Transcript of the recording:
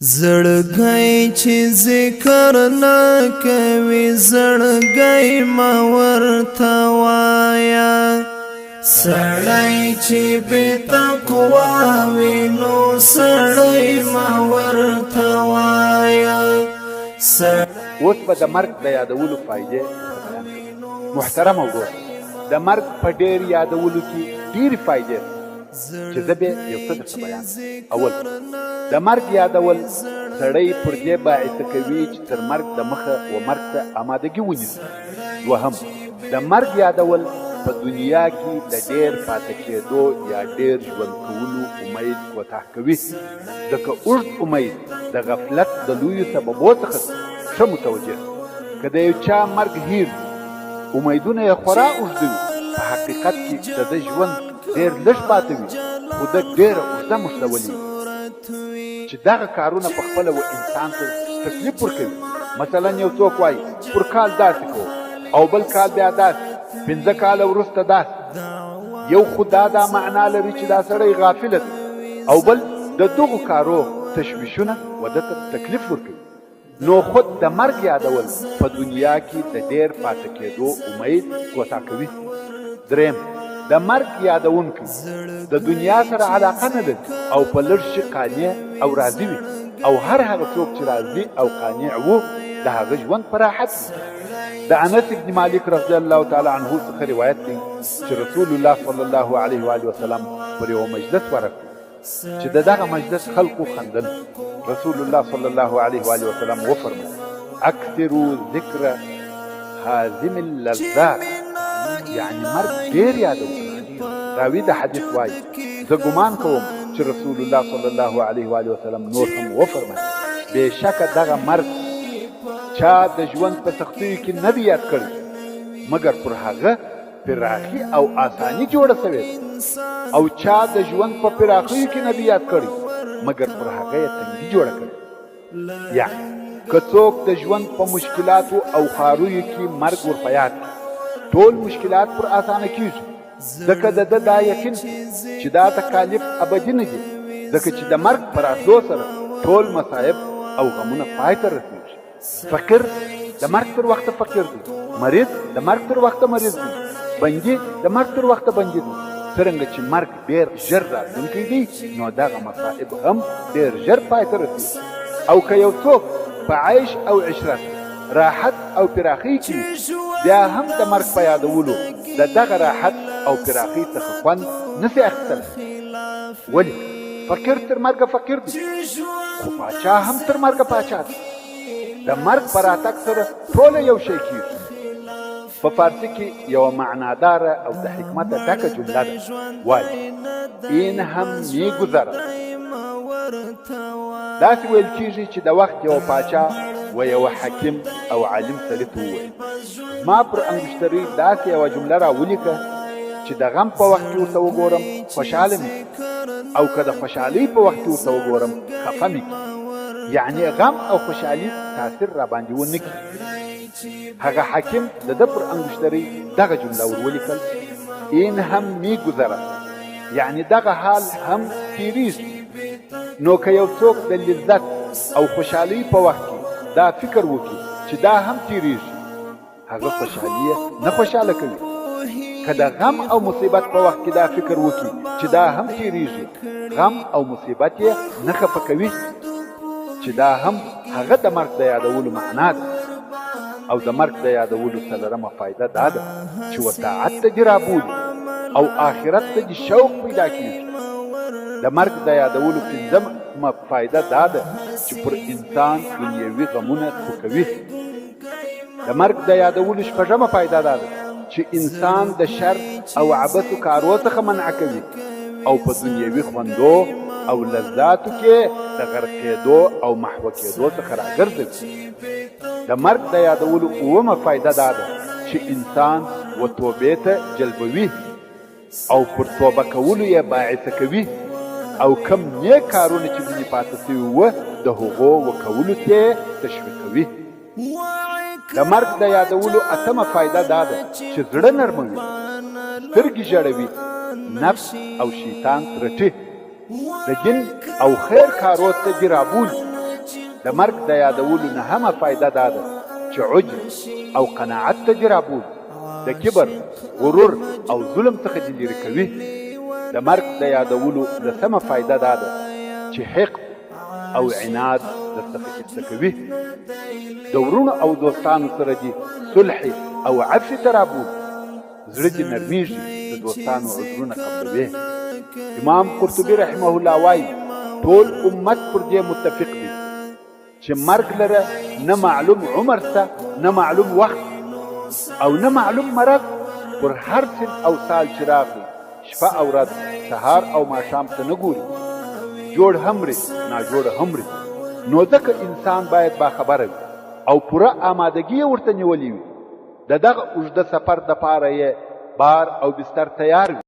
زړګی چې ذکر نه کوي زړګی ما ورته وایا سړی چې بې تقوا وي نو سړی ما ورته وایا اوس به د مرګ د یادولو فایدې محترم وګوره د مرګ په ډېر یادولو کې ډېرې فایدې چې زه به یو څه درته بیان اول د مرګ یادول سړی پر دې باعث کوي چې تر مرګ د مخه و مرګ ته آمادګي ونیسي دوهم د مرګ یادول په دنیا کې د ډېر پاتې کېدو یا ډېر ژوند کولو امید وتاه کوي ځکه اوږد امید د غفلت د لویو سببو څخه ښه متوجه که د یو چا مرګ هیر امیدونه یې خورا اوږده وي په حقیقت کې د ده ژوند ډېر لږ پاته وي خو ده ډېره اوږده مشلولي چې دغه کارونه په خپله و انسان ته تکلیف ورکوي مثلا یو څوک وایي پر کال داسې کوو او بل کال بیا داسې 5 کاله وروسته داسې یو خو دا معنا لري چې دا سړی غافله دی او بل د دغو کارو تشویشونه و ده ته تکلیف ورکوي نو خود د مرګ یادول په دنیا کې د ډېر پاتې کېدو امید ګوتا کوي دریم د مرګ یادونکی د دنیا سره علاقه نه لري او په لږ شي قانع او راضي وي او هر هغه څوک چې راضي او قانع و د هغه ژوند په راحت د انس بن مالک رضی الله تعالی عنه څخه روایت دی چې رسول الله صلی الله علیه و آله وسلم پر یو مجلس ورغی چې دغه مجلس خلقو خندل رسول الله صلی الله علیه و آله وسلم وفرمایل اکثروا ذکر هازم اللذات یعنی مرګ ډېر یادوي راوي د حدیث وایي زه ګمان کوم چې رسول الله صلی الله علیه و آله وسلم نور هم وفرمایل بېشکه دغه مرګ چا د ژوند په سختیو کې نه دی یاد کړی مګر پر هغه پراخي او آساني جوړه سوې او چا د ژوند په پراخیو کې نه دی یاد کړی مګر پر هغه یې تنګي جوړه کړې یا که څوک د ژوند په مشکلاتو او خارویو کې مرګ ور په یاد ټول مشکلات پر آسانه کیږي ځکه د ده دا یقین چې دا تکالیف ابدي نه دي ځکه چې د مرګ په راتلو سره ټول مصایب او غمونه پای ته رسېږي فقیر د مرګ تر وخته فقیر دی مریض د مرګ تر وخته مریض دی بندي د مرګ تر وخته بندي دی څرنګه چې مرګ ډېر ژر راتلونکی دی نو دغه مصائب هم ډېر ژر پای ته رسېږي او که یو څوک په عیش او عشرت راحت او پراخي کې بیا هم د مرګ په یادولو د دغه راحت او پراخي څخه خوند نسي اخیستلی ولې فقیر تر مرګه فقیر دی خو پاچا هم تر مرګه پاچا دی د مرګ په راتګ سره ټوله یو شی کېږي په فارسي کې یوه معناداره او د حکمته ډکه جمله ده وایي این هم میگذره داسې ویل کېږي چې د وخت یو پاچا و یو حکیم او عالم سړي ته وویل ما پر انګشتري داسې یوه جمله راولیکه چې د غم په وخت کې ورته وګورم خوشحاله مې او که د خوشحالۍ په وخت کې ورته وګورم خفه مې یعنی غم او خوشحالي تاثیر را باندې ونه کړي هغه حاکم د ده پر انګشتري دغه جمله ور ولیکل این هم میگذره یعنی دغه حال هم تیریږي نو که یو څوک د لذت او خوشحالۍ په وخت کې دا فکر وکړي چې دا هم تیریږي هغه خوشحالي نه خوشحاله کوي که د غم او مصیبت په وخت کې دا فکر وکړي چې دا هم تیریږي غم او مصیبت یې نه خفه کوي چې دا هم هغه د مرګ د یادولو معنا ده او د مرګ د یادولو څلورمه فایده دا ده چې وطاعت ته دې رابولي او آخرت ته دې شوق پیدا کېږي د مرګ د یادولو پنځمه فایده دا ده چې پر انسان دنیوي غمونه سپکوي د مرګ د یادولو شپږمه فایده دا ده چې انسان د شر او عبثو کارو څخه منع کوي او په دنیوي خوندو او لذاتو کې د غرقېدو او محوه کېدو څخه راګرځوي د مرګ د یادولو اومه فایده دا ده چې انسان و توبې ته جلبوي او پر توبه کولو یې باعثه کوي او کم نیک کارونه چې ځینې پاته سوي وه د هغو وکولو ته تشویقوي د مرګ د یادولو اتمه فایده دا ده چې زړه نرموي سترګې ژړوي نفس او شیطان رټي د دین او خیر کارو ته دې رابولي د مرګ د یادولو نهمه فایده دا ده چې عجب او قناعت ته دې رابولي، د کبر، غرور او ظلم څخه دې لرې کوي. د مرګ د یادولو لسمه فایده دا ده چې حقد او عناد درڅخه ایسته کوي. د ورونو او دوستانو سره دې صلح او عفو ته رابولي، زړه دې نرمیږي، د دوستانو عذرونه قبلوي. امام قرطبي رحمه الله وایي ټول امت پر دې متفق دي چې مرګ لره نه معلوم عمر ته، نه معلوم وخت او نه معلوم مرض پر هر سن او سال چې راغلی، شپه او ورځ، سهار او ماښام ته نه ګوري، جوړ هم مري ناجوړه هم مري. نو ځکه انسان باید باخبره وي او پوره آمادګي ورته نیولې وي. د دغه اوږده سفر دپاره یې بار او بستر تیار وي.